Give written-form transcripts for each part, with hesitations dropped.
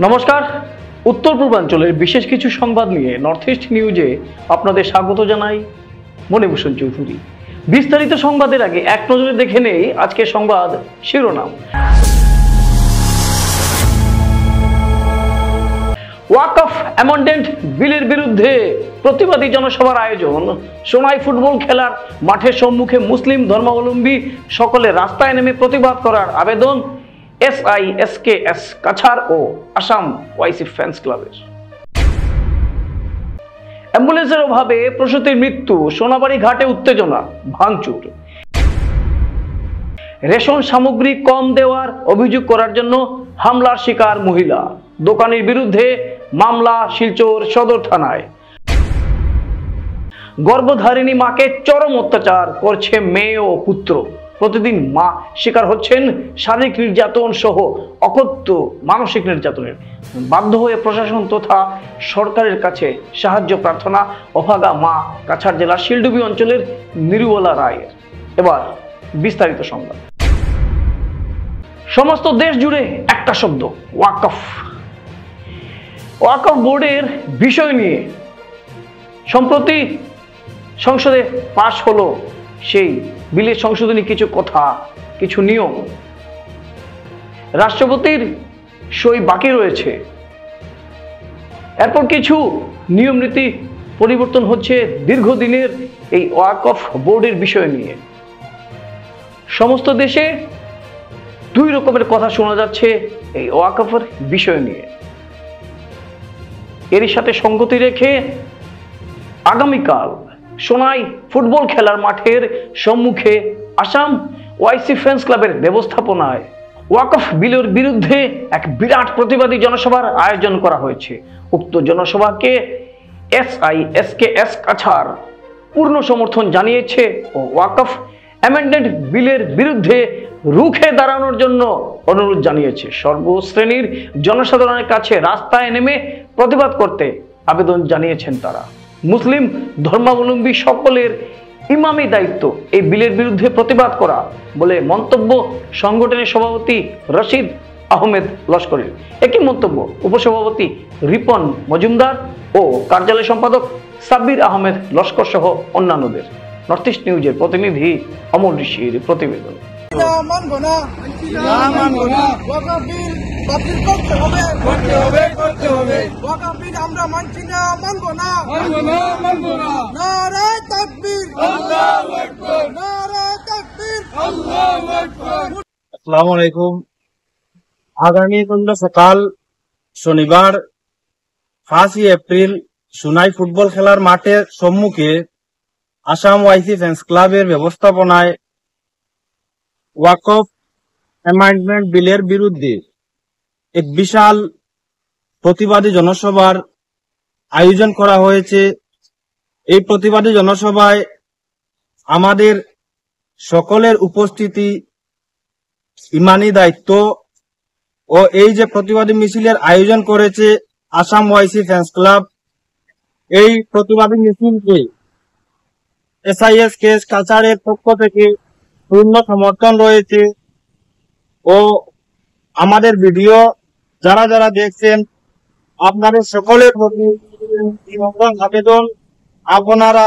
নমস্কার। উত্তর পূর্বাঞ্চলের বিশেষ কিছু সংবাদ নিয়ে নর্থ ইস্ট নিউজে আপনাদের স্বাগত জানাই। মণিভূষণ চৌধুরী। বিস্তারিত সংবাদের আগে এক নজরে দেখে নেই আজকের সংবাদ শিরোনাম। ওয়াকফ অ্যামেন্ডমেন্ট বিলের বিরুদ্ধে প্রতিবাদী জনসভার আয়োজন। সোনাই ফুটবল খেলার মাঠের সম্মুখে মুসলিম ধর্মাবলম্বী সকলে রাস্তায় নেমে প্রতিবাদ করার আবেদন SISKS কাছাড় ও আসাম ওয়াইসি ফ্যান্স ক্লাবের। অ্যাম্বুলেন্সের অভাবে প্রসূতির মৃত্যু, সোনাবাড়ি ঘাটে উত্তেজনা, ভাঙচুর। রেশন সামগ্রী কম দেওয়ার অভিযোগ করার জন্য হামলার শিকার মহিলা, দোকানির বিরুদ্ধে মামলা শিলচর সদর থানায়। গর্ভধারিণী মাকে চরম অত্যাচার করছে মেয়ে ও পুত্র। প্রতিদিন মা শিকার হচ্ছেন শারীরিক নির্যাতন সহ অকথ্য মানসিক নির্যাতনের। বাধ্য হয়ে প্রশাসন তথা সরকারের কাছে সাহায্য প্রার্থনা অভাগা মা কাছাড় জেলার শিলডুবি অঞ্চলের নিরুবলা রায়ের। এবার বিস্তারিত সংবাদ। সমস্ত দেশ জুড়ে একটা শব্দ, ওয়াকফ। ওয়াকফ বোর্ডের বিষয় নিয়ে সম্প্রতি সংসদে পাশ হলো সেই বিলের সংশোধনী কিছু কথা, কিছু নিয়ম। রাষ্ট্রপতির সই বাকি রয়েছে। এরপর কিছু নিয়ম নীতি পরিবর্তন হচ্ছে দীর্ঘদিনের এই ওয়াকফ বোর্ডের বিষয় নিয়ে। সমস্ত দেশে দুই রকমের কথা শোনা যাচ্ছে এই ওয়াকফের বিষয় নিয়ে। এরই সাথে সঙ্গতি রেখে আগামীকাল সোনাই ফুটবল খেলার মাঠের সম্মুখে আসাম ওয়াইসি ফ্যান্স ক্লাবের ব্যবস্থাপনায় ওয়াকফ বিলের বিরুদ্ধে এক বিরাট প্রতিবাদী জনসভার আয়োজন করা হয়েছে। উক্ত জনসভাকে SISKS কাছাড় পূর্ণ সমর্থন জানিয়েছে ও ওয়াকফ অ্যামেন্ডমেন্ট বিলের বিরুদ্ধে রুখে দাঁড়ানোর জন্য অনুরোধ জানিয়েছে। সর্বশ্রেণীর জনসাধারণের কাছে রাস্তায় নেমে প্রতিবাদ করতে আবেদন জানিয়েছেন তারা। মুসলিম ধর্মাবলম্বী সকলের ইমামি দায়িত্ব এই বিলের বিরুদ্ধে প্রতিবাদ করা বলে মন্তব্য সংগঠনের সভাপতি রশিদ আহমেদ লস্করের। একই মন্তব্য উপসভাপতি রিপন মজুমদার ও কার্যালয় সম্পাদক সাব্বির আহমেদ লস্কর সহ অন্যান্যদের। নর্থ ইস্ট নিউজের প্রতিনিধি অমর ঋষির প্রতিবেদন। আসসালামু আলাইকুম। আগামী সকাল শনিবার 5 এপ্রিল সোনাই ফুটবল খেলার মাঠের সম্মুখে আসাম ওয়াইসি ফ্যান্স ক্লাবের ব্যবস্থাপনায় ওয়াকফ অ্যামেন্ডমেন্ট বিলের বিরুদ্ধে এক বিশাল প্রতিবাদী জনসভার আয়োজন করা হয়েছে। এই প্রতিবাদী জনসভায় আমাদের সকলের উপস্থিতি, ইমানি দায়িত্ব ও এই যে প্রতিবাদী মিছিলের আয়োজন করেছে আসাম ওয়াইসি ফ্যান্স ক্লাব, এই প্রতিবাদী মিছিলকে SISKS কাছাড়ের পক্ষ থেকে পূর্ণ সমর্থন রয়েছে ও আমাদের ভিডিও যারা যারা দেখছেন আপনাদের সকলের প্রতি আবেদন, আপনারা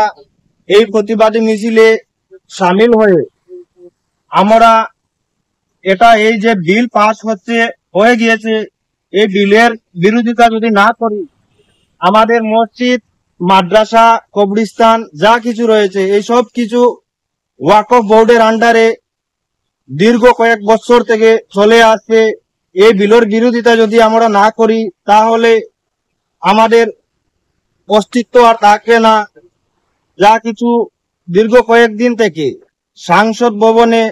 এই প্রতিবাদী মিছিলে সামিল হয়ে আমরা এটা এই যে বিল পাস হয়ে গিয়েছে এই বিলের বিরোধিতা যদি না করি, আমাদের মসজিদ, মাদ্রাসা, কবরস্থান যা কিছু রয়েছে এই সব কিছু ওয়াকফ বোর্ডের আন্ডারে দীর্ঘ কয়েক বছর থেকে চলে আসছে। এই বিলের বিরোধিতা যদি আমরা না করি তাহলে আমাদের অস্তিত্ব আর থাকবে না। যা কিছু দীর্ঘ কয়েকদিন থেকে সংসদ ভবনে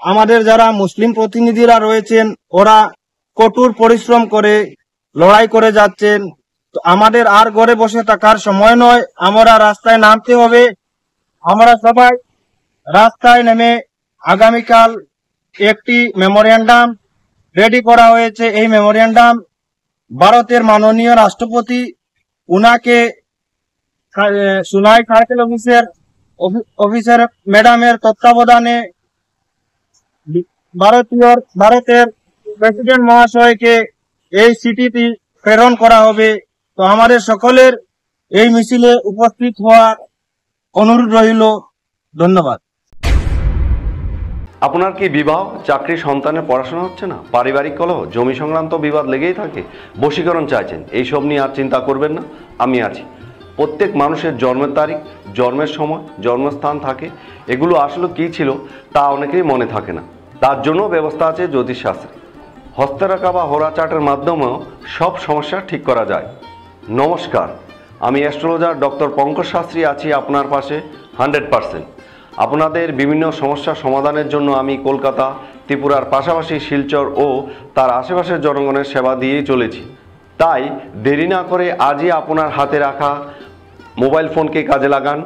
আমাদের যারা মুসলিম প্রতিনিধিরা রয়েছেন ওরা কঠোর পরিশ্রম করে লড়াই করে যাচ্ছেন। তো আমাদের আর ঘরে বসে থাকার সময় নয়, আমরা রাস্তায় নামতে হবে। আমরা সবাই রাস্তায় নেমে আগামীকাল একটি মেমোরেন্ডাম রেডি করা হয়েছে। এই মেমোরেন্ডাম ভারতের মাননীয় রাষ্ট্রপতি উনাকে সোনাই সার্কেল অফিসার ম্যাডামের তত্ত্বাবধানে ভারতের প্রেসিডেন্ট মহাশয়কে এই চিঠিটি প্রেরণ করা হবে। তো আমাদের সকলের এই মিছিলে উপস্থিত হওয়ার অনুরোধ রইল। ধন্যবাদ। আপনার কি বিবাহ, চাকরি, সন্তানের পড়াশোনা হচ্ছে না, পারিবারিক কলহ, জমি সংক্রান্ত বিবাদ লেগেই থাকে, বশীকরণ চাইছেন, এইসব নিয়ে আর চিন্তা করবেন না, আমি আছি। প্রত্যেক মানুষের জন্মের তারিখ, জন্মের সময়, জন্মস্থান থাকে, এগুলো আসলে কী ছিল তা অনেকেরই মনে থাকে না। তার জন্য ব্যবস্থা আছে জ্যোতিষশাস্ত্রে। হস্তরেখা বা হোরাচার্টের মাধ্যমেও সব সমস্যা ঠিক করা যায়। নমস্কার, আমি অ্যাস্ট্রোলজার ডক্টর পঙ্কজ শাস্ত্রী আছি আপনার পাশে 100%। আপনাদের বিভিন্ন সমস্যা সমাধানের জন্য আমি কলকাতা, ত্রিপুরার পাশাপাশি শিলচর ও তার আশেপাশের জনগণের সেবা দিয়েই চলেছি। তাই দেরি না করে আজই আপনার হাতে রাখা মোবাইল ফোনকে কাজে লাগান।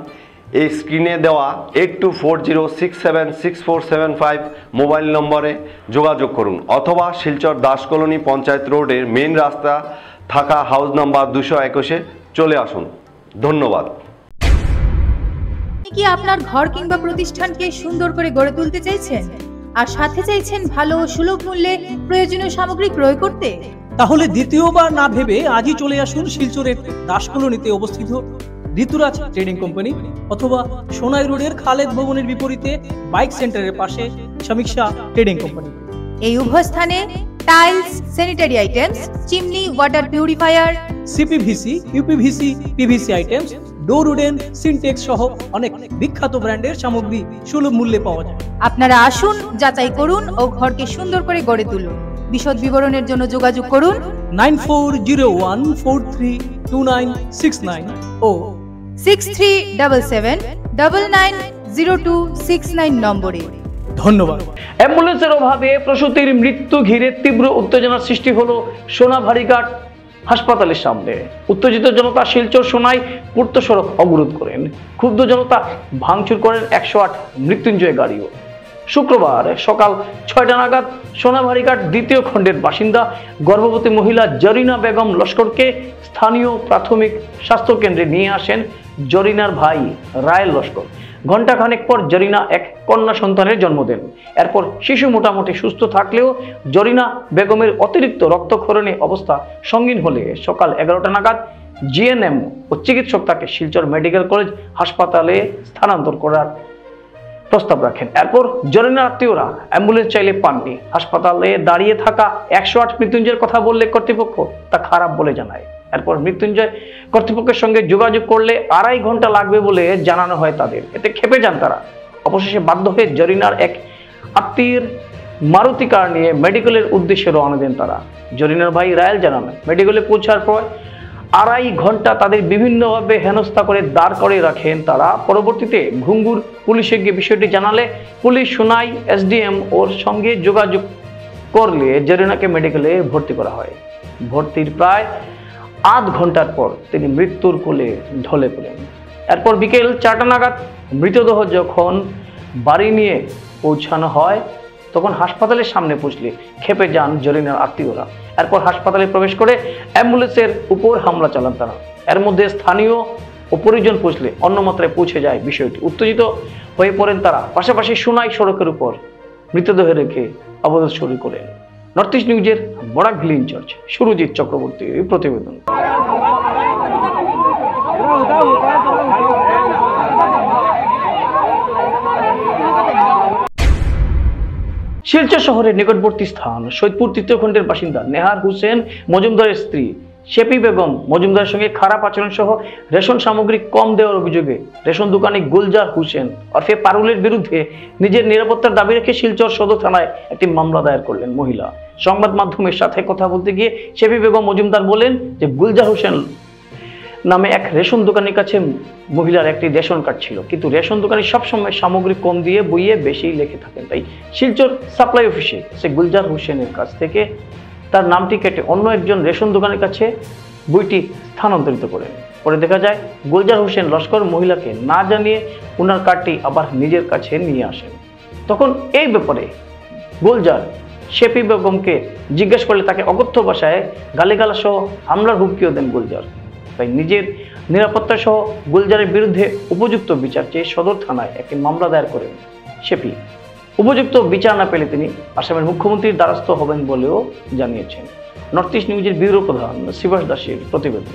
এই স্ক্রিনে দেওয়া 8240676475 মোবাইল নম্বরে যোগাযোগ করুন, অথবা শিলচর দাস কলোনি পঞ্চায়েত রোডের মেইন রাস্তা থাকা হাউস নাম্বার 221-এ চলে আসুন। ধন্যবাদ। আপনি কি আপনার ঘর কিংবা প্রতিষ্ঠানকে সুন্দর করে গড়ে তুলতে চাইছেন আর সাথে চাইছেন ভালো ও সুলভ মূল্যে প্রয়োজনীয় সামগ্রী ক্রয় করতে? তাহলে দ্বিতীয়বার না ভেবে আজই চলে আসুন শিলচরের দাস কলোনিতে অবস্থিত ঋতুরাজ ট্রেডিং কোম্পানি, অথবা সোনাই রোডের খালেদ ভবনের বিপরীতে বাইক সেন্টারের পাশে সমীক্ষা ট্রেডিং কোম্পানি। এই উভয় স্থানে tiles, sanitary items, chimney, water purifier, CPVC, uPVC, PVC items, ডোর উডেন, সিনটেক্স সহ অনেক বিখ্যাত ব্র্যান্ডের সামগ্রী সুলভ মূল্যে পাওয়া যায়। আপনারা আসুন, যাচাই করুন ও ঘরকে সুন্দর করে গড়ে তুলুন। বিশদ বিবরণের জন্য যোগাযোগ করুন 9401432969 ও 6377990269 নম্বরে। ধন্যবাদ। অ্যাম্বুলেন্সের অভাবে প্রসূতির মৃত্যু ঘিরে তীব্র উত্তেজনার সৃষ্টি হলো সোনাভারিঘাট হাসপাতালের সামনে। উত্তেজিত জনতা শিলচর সোনাই পূর্ত সড়ক অবরোধ করেন। ক্ষুব্ধ জনতা ভাঙচুর করেন 108 মৃত্যুঞ্জয় গাড়িও। শুক্রবার সকাল 6টা নাগাদ সোনাভারিঘাট দ্বিতীয় খণ্ডের বাসিন্দা গর্ভবতী মহিলা জরিনা বেগম লস্করকে স্থানীয় প্রাথমিক স্বাস্থ্য কেন্দ্রে নিয়ে আসেন জরিনার ভাই রায়েল লস্কর। ঘণ্টাখানেক পর জরিনা এক কন্যা সন্তানের জন্ম দেন। এরপর শিশু মোটামুটি সুস্থ থাকলেও জরিনা বেগমের অতিরিক্ত রক্তক্ষরণে অবস্থা সঙ্গীন হলে সকাল 11টা নাগাদ জিএনএম ও চিকিৎসক তাকে শিলচর মেডিকেল কলেজ হাসপাতালে স্থানান্তর করার প্রস্তাব রাখেন। এরপর জরিনার আত্মীয়রা অ্যাম্বুলেন্স চাইলে পাননি। হাসপাতালে দাঁড়িয়ে থাকা 108 মৃত্যুঞ্জয়ের কথা বললে কর্তৃপক্ষ তা খারাপ বলে জানায়। এরপর মৃত্যুঞ্জয় কর্তৃপক্ষের সঙ্গে যোগাযোগ করলে 2.5 ঘন্টা লাগবে বলে জানানো হয় তাদের। এতে ক্ষেপে যান তারা। অবশেষে বাধ্য হয়ে জরিনার এক আত্মীয়ের মারুতি কার নিয়ে মেডিকেলের উদ্দেশ্যে রওনা দেন তারা। জরিনার ভাই রায়েল জানান, মেডিকেলে পৌঁছার পর 2.5 ঘন্টা তাদের বিভিন্নভাবে হেনস্থা করে দাঁড় করে রাখেন তারা। পরবর্তীতে ঘুঙ্গুর পুলিশে গিয়ে বিষয়টি জানালে পুলিশ সোনাই এসডিএম ওর সঙ্গে যোগাযোগ করলে জরিনাকে মেডিকেলে ভর্তি করা হয়। ভর্তির প্রায় 8 ঘন্টার পর তিনি মৃত্যুর কোলে ঢলে পড়েন। এরপর বিকেল 4টা নাগাদ মৃতদেহ যখন বাড়ি নিয়ে পৌঁছানো হয় তখন হাসপাতালের সামনে পৌঁছলে ক্ষেপে যান জরিনার আত্মীয়রা। এরপর হাসপাতালে প্রবেশ করে অ্যাম্বুলেন্সের উপর হামলা চালান তারা। এর মধ্যে স্থানীয় ও পরিজন পৌঁছলে অন্য মাত্রায় পৌঁছে যায় বিষয়টি। উত্তেজিত হয়ে পড়েন তারা। পাশাপাশি সোনাই সড়কের উপর মৃতদেহ রেখে অবরোধ শুরু করেন। নর্থ ইস্ট নিউজের বরাকভিল ইনচার্জ সুরজিৎ চক্রবর্তীর প্রতিবেদন। শিলচর শহরের নিকটবর্তী স্থান সৈয়দপুর তৃতীয় খণ্ডের বাসিন্দা নেহার হোসেন মজুমদারের স্ত্রী শেপি বেগম মজুমদারের সঙ্গে খারাপ আচরণ সহ রেশন সামগ্রী কম দেওয়ার অভিযোগে রেশন দোকানি গুলজার হোসেন ওরফে পারুলের বিরুদ্ধে নিজের নিরাপত্তার দাবি রেখে শিলচর সদর থানায় একটি মামলা দায়ের করলেন মহিলা। সংবাদ মাধ্যমের সাথে কথা বলতে গিয়ে শেপি বেগম মজুমদার বলেন যে গুলজার হোসেন নামে এক রেশন দোকানের কাছে মহিলার একটি রেশন কার্ড ছিল, কিন্তু রেশন দোকানি সবসময় সামগ্রী কম দিয়ে বইয়ে বেশি লিখে থাকেন। তাই শিলচর সাপ্লাই অফিসে সে গুলজার হোসেনের কাছ থেকে তার নামটি কেটে অন্য একজন রেশন দোকানের কাছে বইটি স্থানান্তরিত করেন। পরে দেখা যায় গুলজার হোসেন লস্কর মহিলাকে না জানিয়ে ওনার কার্ডটি আবার নিজের কাছে নিয়ে আসেন। তখন এই ব্যাপারে গুলজার শেপি বেগমকে জিজ্ঞেস করলে তাকে অকথ্য ভাষায় গালিগালা সহ হামলার হুমকিও দেন গুলজার। তাই নিজের নিরাপত্তা সহ গুলজারের বিরুদ্ধে উপযুক্ত বিচার চেয়ে সদর থানায় একটি মামলা দায়ের করেন শেপি। উপযুক্ত বিচার না পেলে তিনি আসামের মুখ্যমন্ত্রীর দ্বারস্থ হবেন বলেও জানিয়েছেন। নর্থ ইস্ট নিউজের ব্যুরো প্রধান শিবাস দাসের প্রতিবেদন।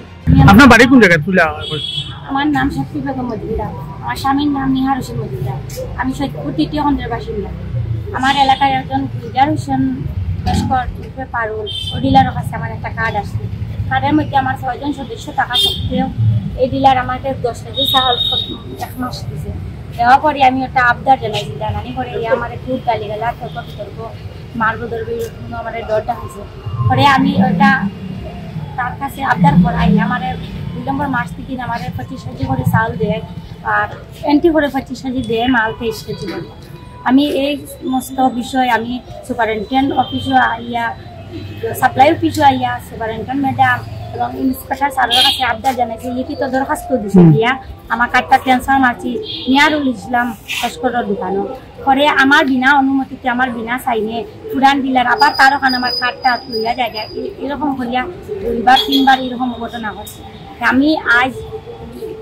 আপনার বাড়ি কোন জায়গায়? আমার নাম শক্তি বেগম মজুমদার, আমার স্বামীর নাম নিহার হোসেন মজুমদার, আমি সৈয়দপুর তৃতীয় খণ্ডের বাসিন্দা। আমার এলাকায় একজন গুলজার হোসেন লস্কর পারুল ও ডিলারের কাছে আমার একটা কার্ড আসছে। কার্ডের মধ্যে আমার 6 জন সদস্য থাকা সত্ত্বেও এই ডিলার আমাকে 10 কেজি চাউল 1 মাস দিয়েছে। দেওয়ার পরে আমি একটা আবদার জানাইছি, জানানি করে আমার খুব গালি গালা তর্ক বিতর্ক মারবো ধরবে আমার ডরটা হয়েছে। পরে আমি ওটা তার কাছে আবদার করাই আমার 2 নম্বর মাস থেকে আমার 25 কেজি করে চাউল দেয় আর 20 করে 25 কেজি দেয়, মাল 23 কেজি করে। আমি এই সমস্ত বিষয় আমি সুপারিনটেন্ডেন্ট অফিসে আইয়া, সাপ্লাই অফিসে আইয়া সুপারিনটেন্ডেন্ট ম্যাডাম এবং ইন্সপেক্টর স্যারের কাছে আবদার জানাইছি, লিখিত দরখাস্ত দিছি দিয়া আমার কার্ডটা ট্রান্সফার মারছি নিয়ারুল ইসলাম লস্করের দোকানও। পরে আমার বিনা অনুমতিতে আমার বিনা সাইনে পুরান ডিলার আবার তার ওখানে আমার কার্ডটা লইয়া যায়, এরকম করিয়া 2বার 3বার এরকম ঘটনা ঘটছে। আমি আজ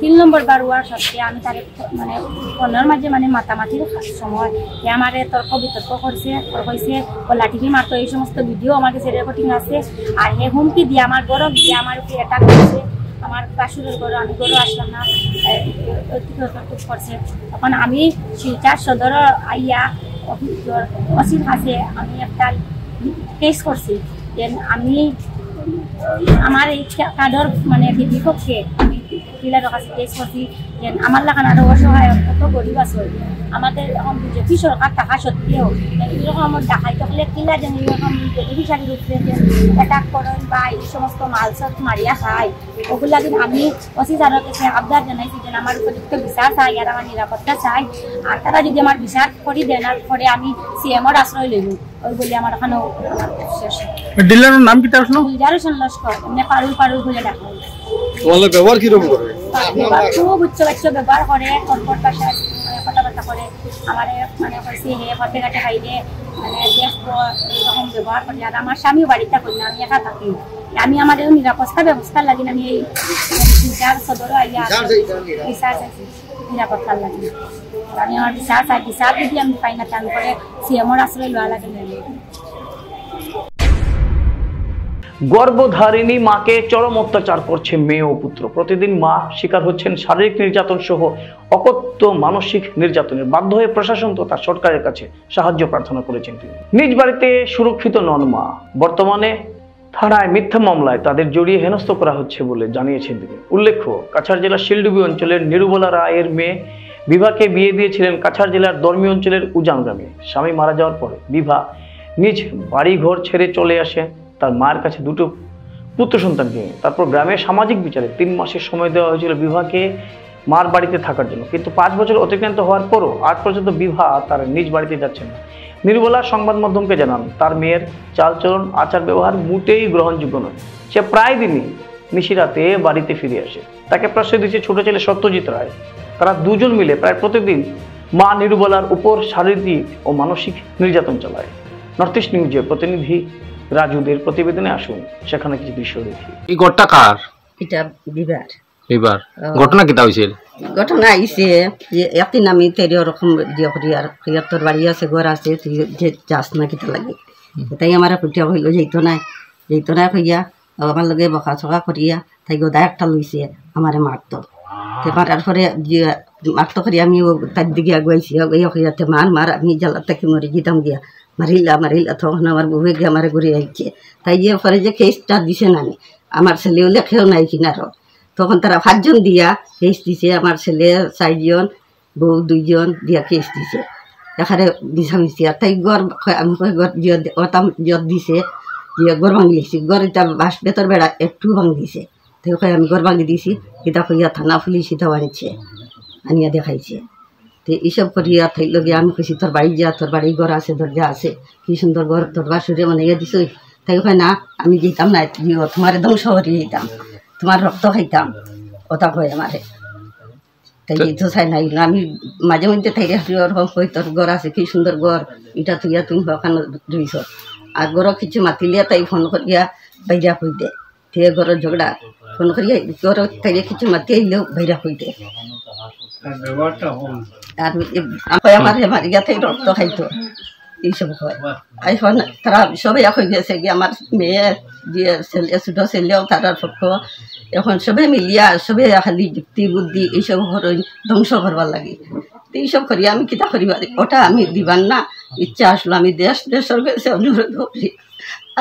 3 নম্বর বার হওয়ার সত্ত্বে আমি তার মানে ফোনের মাঝে মানে মাতামাতির সময় আমার তর্ক বিতর্ক করছে, হয়েছে ও লাঠিটি মারতো, এই সমস্ত ভিডিও আমার কাছে রেকর্ডিং আছে। আর হে হুমকি দিয়ে আমার গরম দিয়ে আমার উপরে অ্যাটাক করছে, আমার বাসুরের গরু, আমি গরু আসলাম না করছে। তখন আমি শিলচর সদর আইয়া অসির কাছে আমি একটা কেস করছি যে আমি আমার এই কার্ডর মানে বিপক্ষে আমি ডিলারের কাছে কেস করছি যে আমার লাগান আরো অসহায় কত গরিব আছে, আমাদের এখন বিজেপি সরকার থাকা সত্ত্বেও এরকম আমার দেখাই থাকলে কিলা যেন এরকম বেনিফিশিয়ারি রূপে অ্যাটাক করেন বা এই সমস্ত মালসত মারিয়া খায়, ওগুলা কিন্তু আমি ওসি স্যারের কাছে আবদার জানাইছি যে আমার উপযুক্ত বিচার চাই আর আমার নিরাপত্তা চাই। আর তারা যদি আমার বিচার করি দেন আর পরে আমি সিএমওর আশ্রয় লইব, ওই বলে আমার ওখানে শেষ। ডিলারের নাম কি তার শুনো? গুলজার হোসেন লস্কর, এমনি পারুল পারুল বলে ডাকা। তোমাদের ব্যবহার কিরকম করে? খুব উচ্চ ব্যবহার করে, কর্কট ভাষায় কথাবার্তা করে আমার মানে হয়েছে হে পথে ঘাটে খাইলে মানে দেখবো এরকম ব্যবহার করে। আর আমার স্বামীও বাড়িতে করি না, আমি একা থাকি। আমি আমার নিরাপত্তা ব্যবস্থার লাগি আমি এই বিচার সদর আইয়া বিচার চাইছি নিরাপত্তার লাগি। আমি আমার বিচার চাই, বিচার যদি আমি পাই না টান করে সিএমওর আশ্রয় লওয়া লাগে। গর্ভধারিণী মাকে চরম অত্যাচার করছে মেয়ে ও পুত্র। প্রতিদিন মা শিকার হচ্ছেন শারীরিক নির্যাতন সহ অকথ্য মানসিক নির্যাতনের। বাধ্য হয়ে প্রশাসন তথা সরকারের কাছে সাহায্য প্রার্থনা করেছেন তিনি। নিজ বাড়িতে সুরক্ষিত নন মা, বর্তমানে থানায় মিথ্যা মামলায় তাদের জড়িয়ে হেনস্থ করা হচ্ছে বলে জানিয়েছেন তিনি। উল্লেখ্য, কাছাড় জেলার শিলডুবি অঞ্চলের নিরুবলা রায়ের মেয়ে বিভাকে বিয়ে দিয়েছিলেন কাছাড় জেলার ধর্মী অঞ্চলের উজান গ্রামে। স্বামী মারা যাওয়ার পরে বিভা নিজ বাড়ি ঘর ছেড়ে চলে আসে তার মায়ের কাছে 2টো পুত্র সন্তানকে। তারপর গ্রামের সামাজিক বিচারে 3 মাসের সময় দেওয়া হয়েছিল বিভাকে মার বাড়িতে থাকার জন্য, কিন্তু 5 বছর অতিক্রান্ত হওয়ার পরও আজ পর্যন্ত বিভা তার নিজ বাড়িতে যাচ্ছেন না। নির্মলা সংবাদ মাধ্যমকে জানান, তার মেয়ের চালচলন আচার ব্যবহার মোটেই গ্রহণযোগ্য নয়। সে প্রায় দিনই নিশিরাতে বাড়িতে ফিরে আসে। তাকে প্রশ্রয় দিচ্ছে ছোট ছেলে সত্যজিৎ রায়। তারা দুজন মিলে প্রায় প্রতিদিন মা নির্মলার উপর শারীরিক ও মানসিক নির্যাতন চালায়। নর্থ ইস্ট নিউজের প্রতিনিধি রাজুদের প্রতিবেদনে আসুন, সেখানে কিছু দৃশ্য দেখি। এই ঘরটা কার? এটা বিবার এবার ঘটনা কিতা হইছিল? ঘটনা আইছে যে একদিন আমি তেরি ওরকম দিয়ে করি আর তোর বাড়ি আছে ঘর আছে তুই যে যাস না কিতা লাগে, তাই আমার কুটিয়া হইল যেত না কইয়া আমার লগে বকা চকা করিয়া তাই গোদা একটা লইছে আমারে মারতো। মারার পরে মারতো করি আমি তার দিকে আগুয়াইছি, আগুয়াইতে মার আমি জ্বালার থেকে মরে গিতাম গিয়া মারিলা তখন আমার বউয়ে গিয়ে আমার ঘুরে আইছে। তাই যে পরে যে কেসটা দিছে না আমার ছেলেও লেখেও নাই কিনারও, তখন তারা 5 জন দিয়া কেস দিছে, আমার ছেলে 4 জন, বউ 2 জন দিয়া কেস দিছে। এখানে মিশামিশি আর তাই গড় আমি ওতাম জত দিছে যে গড় ভাঙি লিখছি, গড় এটা বাস বেতর বেড়া একটু ভাঙি দিছে। তাই আমি গড় ভাঙি দিছি, কিতা কইয়া থানা পুলিশ ইটাও আনিছে, আনিয়া দেখাইছে। তো এইসব করিয়া থাইল গিয়ে আমি কইছি তোর বাড়ি যা, তোর বাড়ি ঘর আছে দরজা আছে, কি সুন্দর ঘর তোর বাসুরে মানে ইয়ে দিছ। তাই না আমি যেতাম না, তোমার ধ্বংস করিয়ে যেতাম, তোমার রক্ত খাইতাম, ওটা কয় আমারে। তাই যেতে চাই নাই, আমি মাঝে মধ্যে থাইলে ওরকম কই তোর ঘর আছে কি সুন্দর ঘর, এটা তুইয়া তুমি ওখানে রইছ। আর ঘর কিছু মাতিলিয়া তাই ফোন করিয়া বাইরা কই দে, ঠিক ঘরের ঝগড়া ফোন করিয়া ঘর তাইলে কিছু মাতি আইলেও বাইরা কই দে। আর আমার ইয়াতে রক্ত খাইতো এইসব হয়। এখন তারা সবাই হয়ে গেছে কি আমার মেয়ে যে ছেলে ছোট ছেলেও তারার পক্ষ এখন সবে মিলিয়া সবে খালি যুক্তি বুদ্ধি এইসব ধ্বংস করবার লাগে। তো এইসব করি আমি কিতা করিবার, ওটা আমি দিবার না ইচ্ছা আসলো। আমি দেশের কাছে অনুরোধ করি,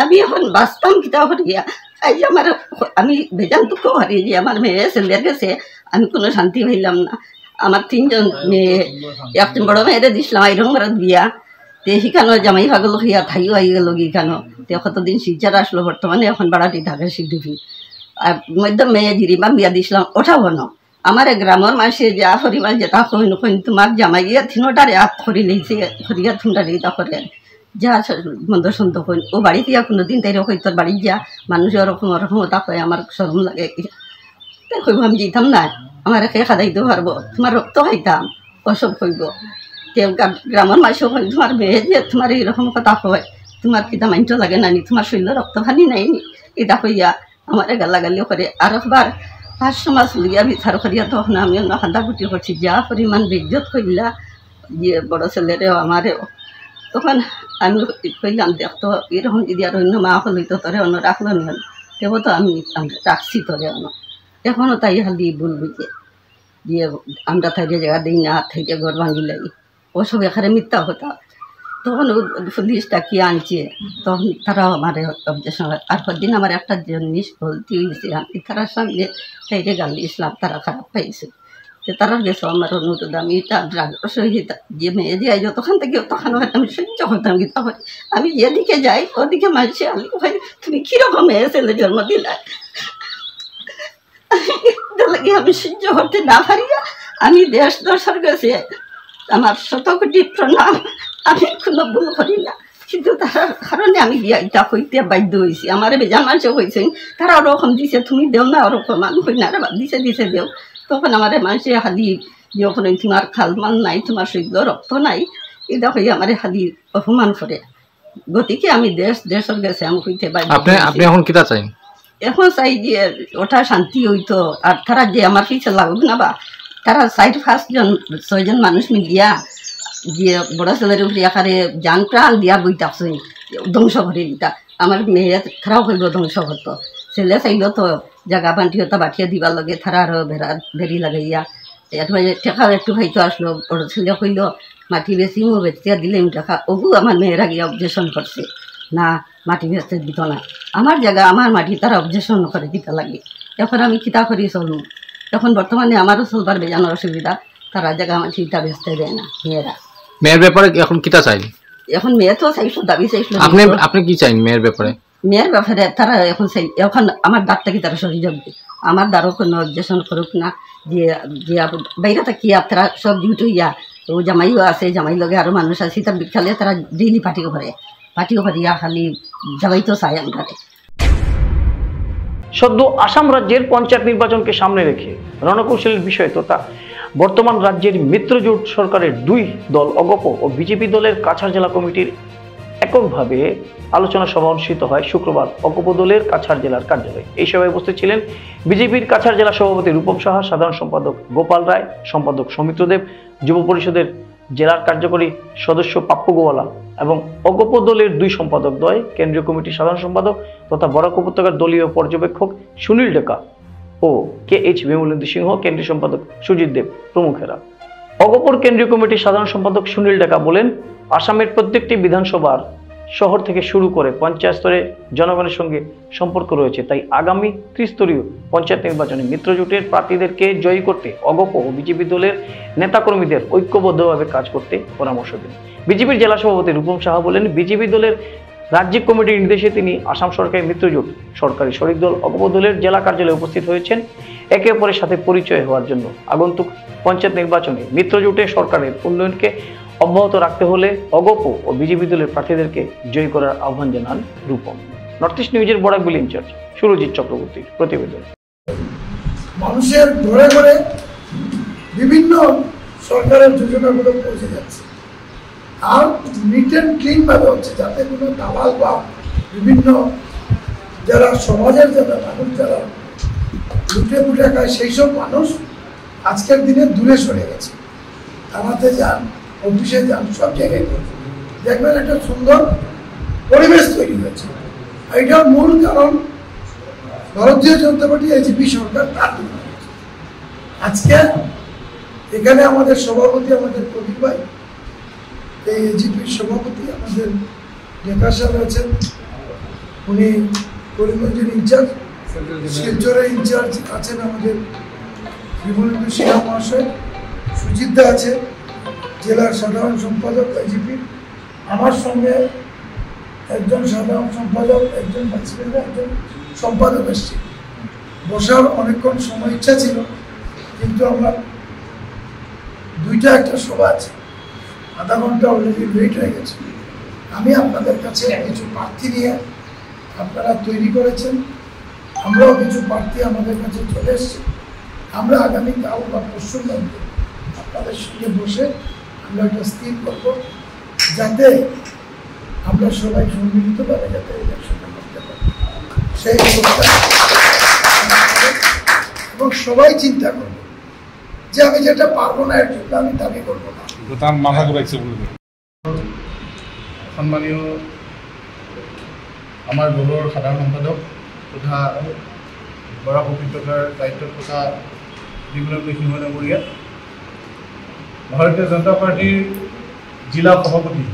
আমি এখন বাঁচতাম কিতা করিয়া। আজ আমার আমি বেজান দুঃখ করি যে আমার মেয়ে ছেলের কাছে আমি কোনো শান্তি পাইলাম না। আমার 3জন মেয়ে, একজন বড় মেয়েরে দিছিলাম আইরঙ্গার বিয়া, তে শিখানো জামাই ভাগল হইয়া থাইও আই গেল গিখানো। তে কতদিন শিলচার আসলো, বর্তমানে এখন বাড়াটি থাকে শিলডুফি। আর মধ্যম মেয়ে জিরিমা বিয়া দিছিলাম, ওঠাও ন আমার গ্রামের মানুষে যা পরিবার যেটা কইন কইন তোমার জামাই গিয়া 3টারে হাত খড়ি লেগেছে, খড়িয়া 3টারে ইতা করে যা মন্দ সন্ত কইন। ও বাড়ি দিয়া কোনোদিন তাই কই তোর বাড়ি যা, মানুষ ওরকম ওরকম ওটা কয়, আমার শরম লাগে। তাই কইব আমি যেতাম না, আমার একে খাদাইতে পারবো, তোমার রক্ত খাইতাম, ওসব কইব। কেউ গ্রামের মানুষও কই তোমার মেয়ে যে তোমার এইরকম কথা কয়, তোমার কিতা মাইন্ড লাগে নানি, তোমার শরীর রক্ত ভানি নাই নি, এটা কইয়া আমার গালাগালিও করে। আর একবার 500 মাস লইয়া বিচার করিয়া তখন আমি অন্য খান্দাকুটি করছি, যা পরিমাণ বেজ্জত কইলা যে বড় ছেলেরেও আমারেও। তখন আমি কইলাম দেখতো এরকম যদি আর অন্য মা হইতো তোরে অন্য রাখলো নি, তেও তো আমি রাখছি তোরে অন্য। এখনও তাই খালি ভুল বুঝে যে আমরা থাইলে জায়গা দিই না, থাইলে ঘর ভাঙি লাগি, ওসব এখানে মিথ্যা কথা। তখন পুলিশ ডাকিয়ে আনছে, তখন তারাও আমার অবজেকশন। আর পরদিন আমার একটা জিনিস গলতি হয়েছে, আমি তারার সামনে তাইরে গাল দিয়েছিলাম, তারা খারাপ পাইছে। তো তারা গেছো আমার অনুরোধ, আমি সহিত যে মেয়ে দিয়ে যতক্ষণ থেকে তখন হয়তো আমি সহ্য করতাম কি। তখন আমি যেদিকে যাই ওদিকে মানছি, আমি ভাই তুমি কীরকম মেয়ে ছেলে জন্ম দিলা, আমি সহ্য করতে না পারিয়া আমি দেশ দর্শার কাছে আমার 100 কোটি প্রণাম। আমি কোনো ভুল করি না, কিন্তু তার কারণে আমি গিয়া ইটা হইতে বাধ্য হয়েছি। আমার বেজান মানুষও হয়েছেন, তারা ওরকম দিছে, তুমি দেও না ওরকম, আমি হই না দিছে দেও। তখন আমার মানুষে খালি যখন তোমার খালমান নাই, তোমার শৈল রক্ত নাই, এটা হয়ে আমার খালি অপমান করে। গতিকে আমি দেশের কাছে আমি হইতে বাধ্য। আপনি এখন কিতা চাই? এখন চাই যে ওটা শান্তি হইতো, আর তারা যে আমার পিছিয়ে লাগুক না, বা তারা 4-5-6 মানুষ মিলিয়া যে বড় ছেলের উপরে একারে যান প্রাণ দিয়া বই থাকছে ধ্বংস করে দিতা। আমার মেয়ে খারাপ হইব ধ্বংস করতো, ছেলে চাইল তো জায়গা বান্টিও তো বাটিয়া দিবার লগে তারা আরো বেরি লাগাইয়া টেকা একটু খাইতো আসলো। বড় ছেলে কইল মাটি বেশি মো বেচিয়া দিলে টাকা, ওগু আমার মেয়েরা গিয়া অবজেকশন করছে, না মাটি বেচতে দিত না, আমার জায়গা আমার মাটি তারা অবজেকশন করে দিতে লাগে। এখন আমি কিতা করি চলু, এখন বর্তমানে আমারও চলবার বেজানোর অসুবিধা, তারা জায়গা মাটিটা বেচতে দেয় না মেয়েরা। মেয়ের ব্যাপারে এখন কিতা চাই? এখন মেয়ে তো চাইছো দাবি চাইছিল, আপনি কি চাই মেয়ের ব্যাপারে? মেয়ের ব্যাপারে তারা এখন চাই, এখন আমার দাঁতটা কি তারা সরিয়ে যাবে, আমার দ্বারও কোনো অবজেকশন করুক না। যে যে বাইরে থাকি তারা সব ডিউটি হইয়া, ও জামাইও আছে, জামাই লগে আরো মানুষ আছে, তার বিখালে তারা ডেইলি পার্টিও করিয়া খালি যাবাই তো চাই আমরা। সদ্য আসাম রাজ্যের পঞ্চায়েত নির্বাচনকে সামনে রেখে রণকৌশলের বিষয় তথা বর্তমান রাজ্যের মিত্রজোট সরকারের 2 দল অগপ ও বিজেপি দলের কাছাড় জেলা কমিটির এককভাবে আলোচনা সভা অনুষ্ঠিত হয় শুক্রবার অগপ দলের কাছাড় জেলার কার্যালয়ে। এই সভায় উপস্থিত ছিলেন বিজেপির কাছাড় জেলা সভাপতি রূপম সাহা, সাধারণ সম্পাদক গোপাল রায়, সম্পাদক সৌমিত্র দেব, যুব পরিষদের জেলার কার্যকরী সদস্য পাপ্পু গোয়ালা এবং অগপ দলের 2 সম্পাদক দ্বয়, কেন্দ্রীয় কমিটির সাধারণ সম্পাদক তথা বরাক উপত্যকার দলীয় পর্যবেক্ষক সুনীল ডেকা ও KH বিমলেন্দু সিংহ, কেন্দ্রীয় সম্পাদক সুজিত দেব প্রমুখেরা। অগপর কেন্দ্রীয় কমিটির সাধারণ সম্পাদক সুনীল ডেকা বলেন, আসামের প্রত্যেকটি বিধানসভার শহর থেকে শুরু করে পঞ্চায়েত স্তরে জনগণের সঙ্গে সম্পর্ক রয়েছে, তাই আগামী ত্রিস্তরীয় পঞ্চায়েত নির্বাচনে মিত্রজোটের প্রার্থীদেরকে জয়ী করতে অগপ ও বিজেপি দলের নেতাকর্মীদের ঐক্যবদ্ধভাবে কাজ করতে পরামর্শ দেন। বিজেপির জেলা সভাপতি রূপম সাহা বলেন, বিজেপি দলের রাজ্যিক কমিটির নির্দেশে তিনি আসাম সরকারের মিত্রজোট সরকারি শরিক দল অগপ দলের জেলা কার্যালয়ে উপস্থিত হয়েছেন একে অপরের সাথে পরিচয় হওয়ার জন্য। আগন্তুক পঞ্চায়েত নির্বাচনে মিত্রজোটের সরকারের উন্নয়নকে অব্যাহত রাখতে হলে অগপ ও বিজেপি দলের প্রার্থীদেরকে জয়ী করার আহ্বান জানান রূপম। নর্থ ইস্ট নিউজের বরাক বিল ইনচার্জ সুরজিৎ চক্রবর্তীর প্রতিবেদন। মানুষের ঘরে ঘরে বিভিন্ন সরকারের যোজনাগুলো পৌঁছে যাচ্ছে, আর নিট অ্যান্ড ক্লিন ভাবে হচ্ছে, যাতে কোনো দালাল বা বিভিন্ন যারা সমাজের যারা মানুষ যারা লুটে পুটে খায় সেই সব মানুষ আজকের দিনে দূরে সরে গেছে। থানাতে যান, অফিসে যান, সব জায়গায় দেখবেন একটা সুন্দর পরিবেশ তৈরি হয়েছে। এটার মূল কারণ ভারতীয় জনতা পার্টি এজিপি সরকার তার আজকে এখানে আমাদের সভাপতি আমাদের প্রদীপ ভাই, এই এজিপির সভাপতি আমাদের নেতা সাহেব আছেন, উনি করিমগঞ্জের ইনচার্জ, শিলচরের ইনচার্জ আছেন আমাদের বিমলেন্দু সিনহা মহাশয়, সুজিতদা আছে জেলার সাধারণ সম্পাদক এজিপির, আমার সঙ্গে একজন সাধারণ সম্পাদক, একজন ভাইস প্রেসিডেন্ট, একজন সম্পাদক এসছে। বসার অনেকক্ষণ সময় ইচ্ছা ছিল, কিন্তু আমার দুইটা একটা সভা আছে, আধা ঘন্টা অলরেডি লেট হয়ে গেছে। আমি আপনাদের কাছে কিছু প্রার্থী নিয়ে আপনারা তৈরি করেছেন, আমরাও কিছু প্রার্থী আমাদের কাছে চলে এসছে। আমরা আগামীকাল বা পরশুর মধ্যে আপনাদের সঙ্গে বসে আমরা একটা স্থির করব, যাতে আমরা সবাই সম্মিলিতভাবে যাতে ইলেকশনটা করতে পারি সেই এবং সবাই চিন্তা করব যে আমি যেটা পারবো না এর জন্য আমি দাবি করবো না। সম্মানীয় আমার দলের সাধারণ সম্পাদক তথা বরাক উপত্যকার দায়িত্বত থকা বিমলেন্দু সিংহ ডাঙৰীয়া, ভারতীয় জনতা পার্টির জিলা সভাপতি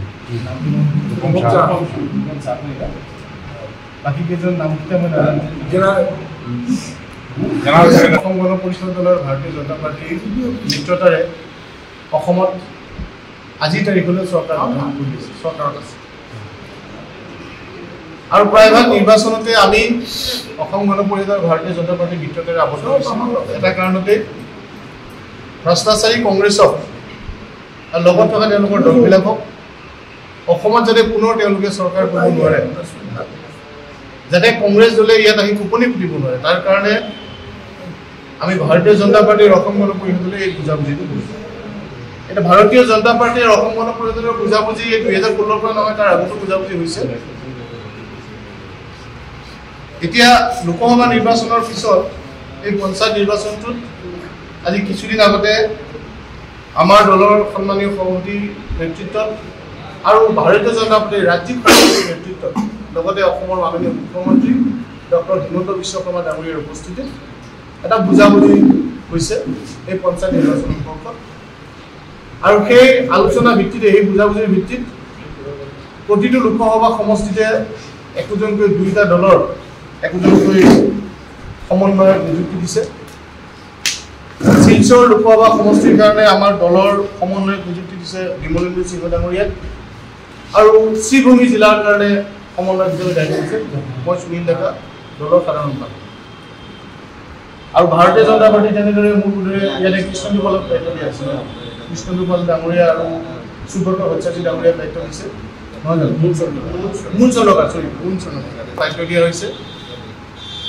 বাকি কেইজন নাম মই নাজানো। অসম গণ পৰিষদ দলৰ ভাৰতীয় জনতা পাৰ্টিৰ মিত্ৰতাৰে অসমত আজিৰ তাৰিখলৈ চৰকাৰ গঠন কৰিছে, চৰকাৰত আছে। আৰু প্ৰায়ভাগ নিৰ্বাচনতে আমি অসম গণ পৰিষদৰ ভাৰতীয় জনতা পাৰ্টিৰ মিত্ৰতাৰে আবদ্ধ হৈছোঁ এটা কাৰণতে, ভ্ৰষ্টাচাৰী কংগ্ৰেছক আৰু লগত থকা তেওঁলোকৰ দলবিলাকক অসমত যাতে পুনৰ তেওঁলোকে চৰকাৰ কৰিব নোৱাৰে, যাতে কংগ্ৰেছ দলে ইয়াত আহি কোপনি পুতিব নোৱাৰে, তাৰ কাৰণে আমি ভাৰতীয় জনতা পাৰ্টিৰ অসম গণ পৰিষদলৈ এই বুজাবুজিটো কৰিছোঁ। এটা ভাৰতীয় জনতা পাৰ্টিৰ অসম গণ পৰিষদৰ বুজাবুজি এই 2016 পৰা নহয়, তাৰ আগতো বুজাবুজি হৈছে। এতিয়া লোকসভা নিৰ্বাচনৰ পিছত এই পঞ্চায়ত নিৰ্বাচনটোত আজি কিছুদিন আগতে আমাৰ দলৰ সন্মানীয় সভাপতিৰ নেতৃত্বত আৰু ভাৰতীয় জনতা পাৰ্টিৰ ৰাজ্যিক সভাপতিৰ নেতৃত্বত লগতে অসমৰ মাননীয় মুখ্যমন্ত্ৰী ডক্টৰ হিমন্ত বিশ্ব শৰ্মা ডাঙৰীয়াৰ উপস্থিতিত এটা বুজাবুজি হৈছে এই পঞ্চায়ত নিৰ্বাচন সম্পৰ্কত। আৰু সেই আলোচনা ভিত্তিতে, এই বুজাবুজিৰ ভিত্তিত প্ৰতিটো লোকসভা সমষ্টিতে একোজনকৈ দুইটা দলৰ একোজনকৈ সমন্বয়ক নিযুক্তি দিছে। শিলচৰ লোকসভা সমষ্টিৰ কাৰণে আমাৰ দলৰ সমন্বয়ক নিযুক্তি দিছে বিমলেন্দু সিংহ ডাঙৰীয়াক, আৰু শ্ৰীভূমি জিলাৰ কাৰণে সমন্বয়ক হিচাপে দায়িত্ব দিছে মই সুনীল ডেকা, দলৰ সাধাৰণ সম্পাদক। আৰু ভাৰতীয় জনতা পাৰ্টি তেনেদৰে মোৰ বোধেৰে ইয়াতে কৃষ্ণদীপালক দায়িত্ব দিয়া আছে, কৃষ্ণদীপাল ডাঙৰীয়া আৰু সুব্ৰত ভট্টাচাৰ্য ডাঙৰীয়াক দায়িত্ব দিছে, নহয় জানো? মুন চনকা দায়িত্ব দিয়া হৈছে।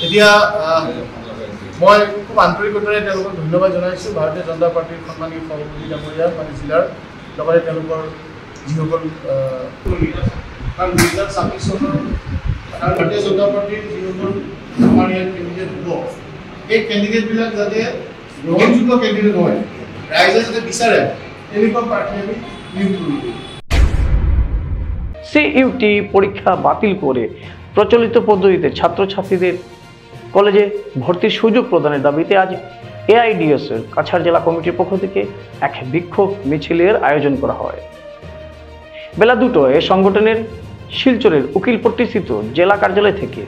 এতিয়া মই খুব আন্তৰিকতাৰে তেওঁলোকক ধন্যবাদ জনাইছোঁ, ভাৰতীয় জনতা পাৰ্টিৰ সন্মানীয় সভাপতি ডাঙৰীয়া মানে জিলাৰ লগতে তেওঁলোকৰ যিসকল কাৰণ 2026 চনৰ ভাৰতীয় জনতা পাৰ্টিৰ যিসকল আমাৰ ইয়াত কেণ্ডিডেট হ'ব, এই কেণ্ডিডেটবিলাক যাতে গ্ৰহণযোগ্য কেণ্ডিডেট হয়, ৰাইজে যাতে বিচাৰে এনেকুৱা প্ৰাৰ্থী আমি নিয়োগ কৰিব। সিইউটি পরীক্ষা বাতিল করে প্রচলিত পদ্ধতিতে ছাত্রছাত্রীদের কলেজে ভর্তির সুযোগ প্রদানের দাবিতে আজ এআইডিএস-এর কাছাড় জেলা কমিটির পক্ষ থেকে এক বিক্ষোভ মিছিলের আয়োজন করা হয়। বেলা 2টায় সংগঠনের শিলচরের উকিলপট্টিস্থিত জেলা কার্যালয় থেকে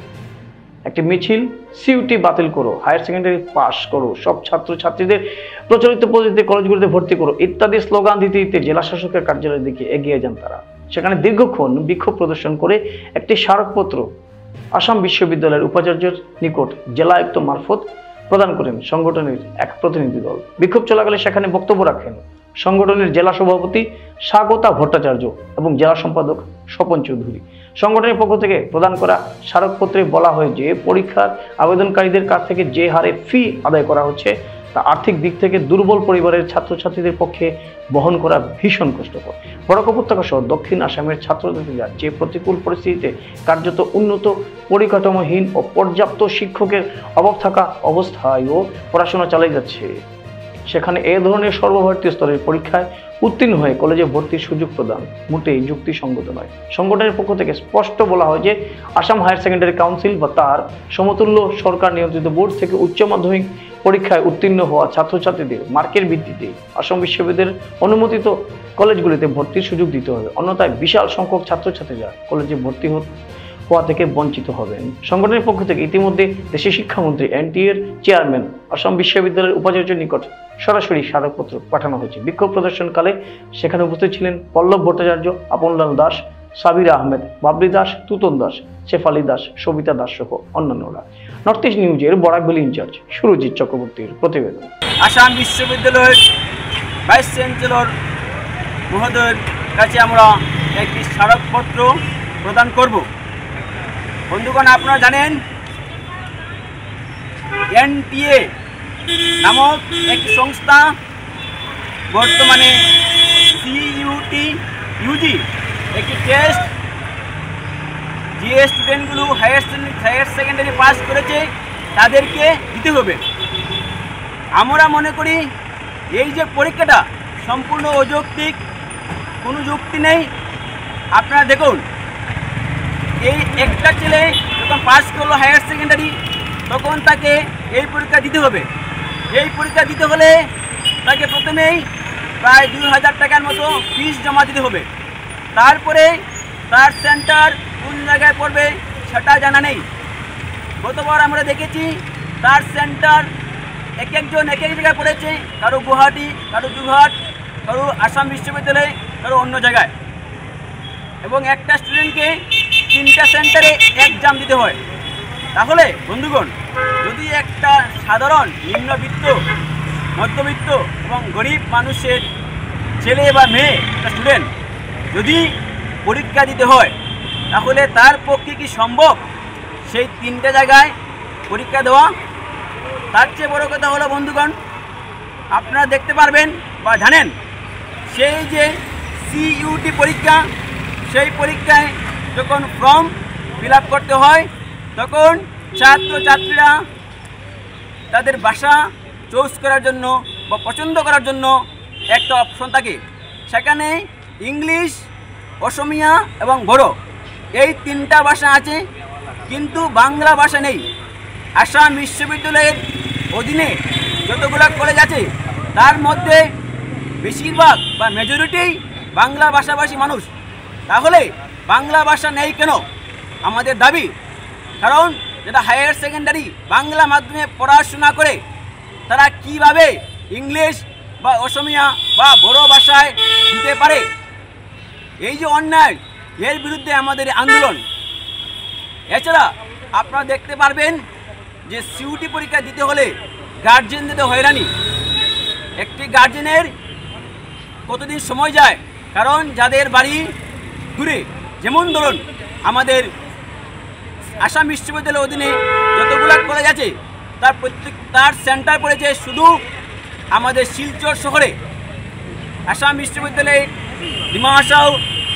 একটি মিছিল সিইউটি বাতিল করো, হায়ার সেকেন্ডারি পাস করো, সব ছাত্রছাত্রীদের প্রচলিত পদ্ধতিতে কলেজগুলিতে ভর্তি করো ইত্যাদি স্লোগান দিতে দিতে জেলা শাসকের কার্যালয়ের দিকে এগিয়ে যান তারা। সেখানে দীর্ঘক্ষণ বিক্ষোভ প্রদর্শন করে একটি স্মারকপত্র আসাম বিশ্ববিদ্যালয়ের উপাচার্যের নিকট জেলা আয়ুক্ত মারফত প্রদান করেন সংগঠনের এক প্রতিনিধি দল। বিক্ষোভ চলাকালে সেখানে বক্তব্য রাখেন সংগঠনের জেলা সভাপতি স্বাগতা ভট্টাচার্য এবং জেলা সম্পাদক স্বপন চৌধুরী। সংগঠনের পক্ষ থেকে প্রদান করা স্মারকপত্রে বলা হয় যে পরীক্ষার আবেদনকারীদের কাছ থেকে যে হারে ফি আদায় করা হচ্ছে তা আর্থিক দিক থেকে দুর্বল পরিবারের ছাত্রছাত্রীদের পক্ষে বহন করা ভীষণ কষ্টকর। বরাক উপত্যকা সহ দক্ষিণ আসামের ছাত্রছাত্রীরা যে প্রতিকূল পরিস্থিতিতে কার্যত উন্নত পরিকাঠামোহীন ও পর্যাপ্ত শিক্ষকের অভাব থাকা অবস্থায়ও পড়াশোনা চালিয়ে যাচ্ছে, সেখানে এ ধরনের সর্বভারতীয় স্তরের পরীক্ষায় উত্তীর্ণ হয়ে কলেজে ভর্তির সুযোগ প্রদান মোটেই যুক্তিসঙ্গত নয়। সংগঠনের পক্ষ থেকে স্পষ্ট বলা হয় যে আসাম হায়ার সেকেন্ডারি কাউন্সিল বা তার সমতুল্য সরকার নিয়ন্ত্রিত বোর্ড থেকে উচ্চ মাধ্যমিক পরীক্ষায় উত্তীর্ণ হওয়া ছাত্রছাত্রীদের মার্কের ভিত্তিতে আসাম বিশ্ববিদ্যালয়ের অনুমোদিত কলেজগুলিতে ভর্তির সুযোগ দিতে হবে, অন্যথায় বিশাল সংখ্যক ছাত্রছাত্রীরা কলেজে ভর্তি হওয়া থেকে বঞ্চিত হবেন। সংগঠনের পক্ষ থেকে ইতিমধ্যে দেশের শিক্ষামন্ত্রী NTA এর চেয়ারম্যান আসাম বিশ্ববিদ্যালয়ের উপাচার্যের নিকট সরাসরি স্মারকপত্র পাঠানো হয়েছে। বিক্ষোভ প্রদর্শনকালে সেখানে উপস্থিত ছিলেন পল্লব ভট্টাচার্য, আপনলাল দাস, সাবির আহমেদ, বাবলি দাস, তুতন দাস, শেফালি দাস, সবিতা দাস সহ অন্যান্যরা। নর্থ ইস্ট নিউজের বরাক ভ্যালি ইনচার্জ সুরজিৎ চক্রবর্তীর প্রতিবেদন। আসাম বিশ্ববিদ্যালয়ের ভাইস চ্যান্সেলর মহোদয়ের কাছে আমরা একটি স্মারকপত্র প্রদান করব। বন্ধুগণ, আপনারা জানেন NTA নামক একটি সংস্থা বর্তমানে CUT UG একটি টেস্ট যে স্টুডেন্টগুলো হায়ার সেকেন্ডারি পাস করেছে তাদেরকে দিতে হবে। আমরা মনে করি এই যে পরীক্ষাটা সম্পূর্ণ অযৌক্তিক, কোনো যুক্তি নেই। আপনারা দেখুন, এই একটা ছেলে যখন পাস করলো হায়ার সেকেন্ডারি তখন তাকে এই পরীক্ষা দিতে হবে। এই পরীক্ষা দিতে হলে তাকে প্রথমেই প্রায় 2000 টাকার মতো ফিস জমা দিতে হবে। তারপরে তার সেন্টার কোন জায়গায় পড়বে সেটা জানা নেই। গতবার আমরা দেখেছি তার সেন্টার এক একজন এক এক জায়গায় পড়েছে, কারো গুয়াহাটি, কারো যোরহাট, কারো আসাম বিশ্ববিদ্যালয়ে, কারো অন্য জায়গায়। এবং একটা স্টুডেন্টকে 3টা সেন্টারে এক্সাম দিতে হয়। তাহলে বন্ধুগণ, যদি একটা সাধারণ নিম্নবিত্ত, মধ্যবিত্ত এবং গরিব মানুষের ছেলে বা মেয়ে, একটা স্টুডেন্ট যদি পরীক্ষা দিতে হয়, তাহলে তার পক্ষে কি সম্ভব সেই 3টে জায়গায় পরীক্ষা দেওয়া? তার চেয়ে বড় কথা হলো বন্ধুগণ, আপনারা দেখতে পারবেন বা জানেন সেই যে CUT পরীক্ষা, সেই পরীক্ষায় যখন ফর্ম ফিল আপ করতে হয় তখন ছাত্রছাত্রীরা তাদের ভাষা চুজ করার জন্য বা পছন্দ করার জন্য একটা অপশন থাকে। সেখানে ইংলিশ, অসমিয়া এবং বড়ো এই 3টা ভাষা আছে, কিন্তু বাংলা ভাষা নেই। আসাম বিশ্ববিদ্যালয়ের অধীনে যতগুলো কলেজ আছে তার মধ্যে বেশিরভাগ বা মেজরিটি বাংলা ভাষাভাষী মানুষ। তাহলে বাংলা ভাষা নেই কেন? আমাদের দাবি, কারণ যেটা হায়ার সেকেন্ডারি বাংলা মাধ্যমে পড়াশোনা করে তারা কিভাবে ইংলিশ বা অসমিয়া বা বড়ো ভাষায় দিতে পারে? এই যে অন্যায়, এর বিরুদ্ধে আমাদের আন্দোলন। এছাড়া আপনারা দেখতে পারবেন যে CUT পরীক্ষা দিতে হলে গার্জেনদের হয়রানি। একটি গার্জেনের কতদিন সময় যায়, কারণ যাদের বাড়ি দূরে, যেমন ধরুন আমাদের আসাম বিশ্ববিদ্যালয়ের অধীনে যতগুলো কলেজ আছে তার সেন্টার পড়েছে শুধু আমাদের শিলচর শহরে। আসাম বিশ্ববিদ্যালয়ে ডিমা হাসাও,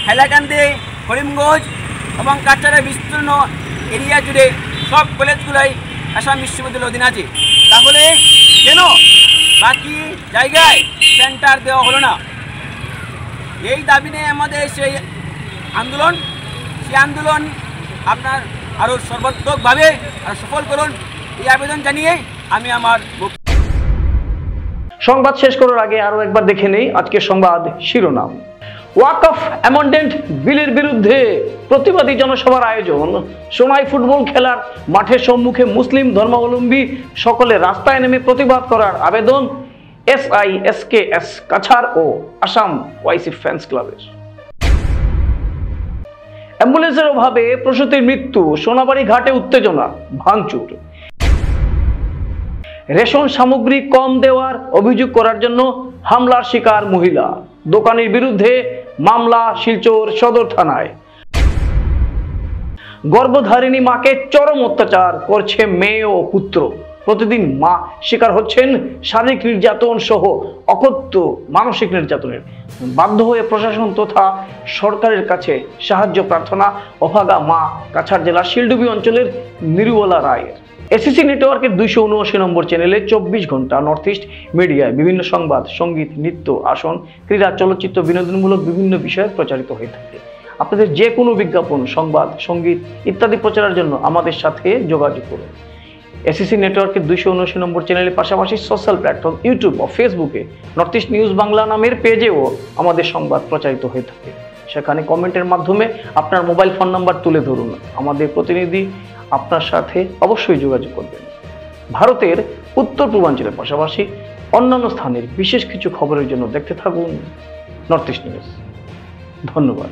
হাইলাকান্দি, করিমগঞ্জ এবং কাছাড়ের বিস্তীর্ণ এরিয়া জুড়ে সব কলেজগুলোই আসাম বিশ্ববিদ্যালয়ের অধীনে আছে। তাহলে কেন বাকি জায়গায় সেন্টার দেওয়া হলো না? এই দাবি নিয়ে আমাদের সেই আন্দোলন আপনার আরও সর্বাত্মকভাবে আর সফল করুন, এই আবেদন জানিয়ে আমি আমার সংবাদ শেষ করার আগে আরো একবার দেখে নেই আজকের সংবাদ শিরোনাম। ওয়াকফ অ্যামেন্ডমেন্ট বিলের বিরুদ্ধে প্রতিবাদী জনসভার আয়োজন। সোনাই ফুটবল খেলার মাঠের সম্মুখে মুসলিম ধর্মাবলম্বী সকলে রাস্তায় নেমে প্রতিবাদ করার আবেদন SISKS কাছাড় ও আসাম ওয়াইসি ফ্যান্স ক্লাবের। অ্যাম্বুলেন্সের অভাবে প্রসূতির মৃত্যু, সোনাবাড়ি ঘাটে উত্তেজনা, ভাঙচুর। রেশন সামগ্রী কম দেওয়ার অভিযোগ করার জন্য হামলার শিকার মহিলা, দোকানের বিরুদ্ধে মামলা শিলচর সদর থানায়। গর্ভধারিণী মাকে চরম অত্যাচার করছে মেয়ে ও পুত্র, প্রতিদিন মা শিকার হচ্ছেন শারীরিক নির্যাতন সহ অকথ্য মানসিক নির্যাতনের। বাধ্য হয়ে প্রশাসন তথা সরকারের কাছে সাহায্য প্রার্থনা অভাগা মা কাছাড় জেলার শিলডুবি অঞ্চলের নিরুওলা রায়ের। এসিসি নেটওয়ার্কের 279 নম্বর চ্যানেলে 24 ঘন্টা নর্থ ইস্ট মিডিয়ায় বিভিন্ন সংবাদ, সঙ্গীত, নৃত্য, আসন, ক্রীড়া, চলচ্চিত্র, বিনোদনমূলক বিভিন্ন বিষয় প্রচারিত হয়ে থাকে। আপনাদের যে কোনো বিজ্ঞাপন, সংবাদ, সঙ্গীত ইত্যাদি প্রচারের জন্য আমাদের সাথে যোগাযোগ করুন। এসিসি নেটওয়ার্কের 279 নম্বর চ্যানেলের পাশাপাশি সোশ্যাল প্ল্যাটফর্ম ইউটিউব ও ফেসবুকে নর্থ ইস্ট নিউজ বাংলা নামের পেজেও আমাদের সংবাদ প্রচারিত হয়ে থাকে। সেখানে কমেন্টের মাধ্যমে আপনার মোবাইল ফোন নাম্বার তুলে ধরুন, আমাদের প্রতিনিধি আপনার সাথে অবশ্যই যোগাযোগ করবেন। ভারতের উত্তর পূর্বাঞ্চলের পাশাপাশি অন্যান্য স্থানের বিশেষ কিছু খবরের জন্য দেখতে থাকুন নর্থ ইস্ট নিউজ। ধন্যবাদ।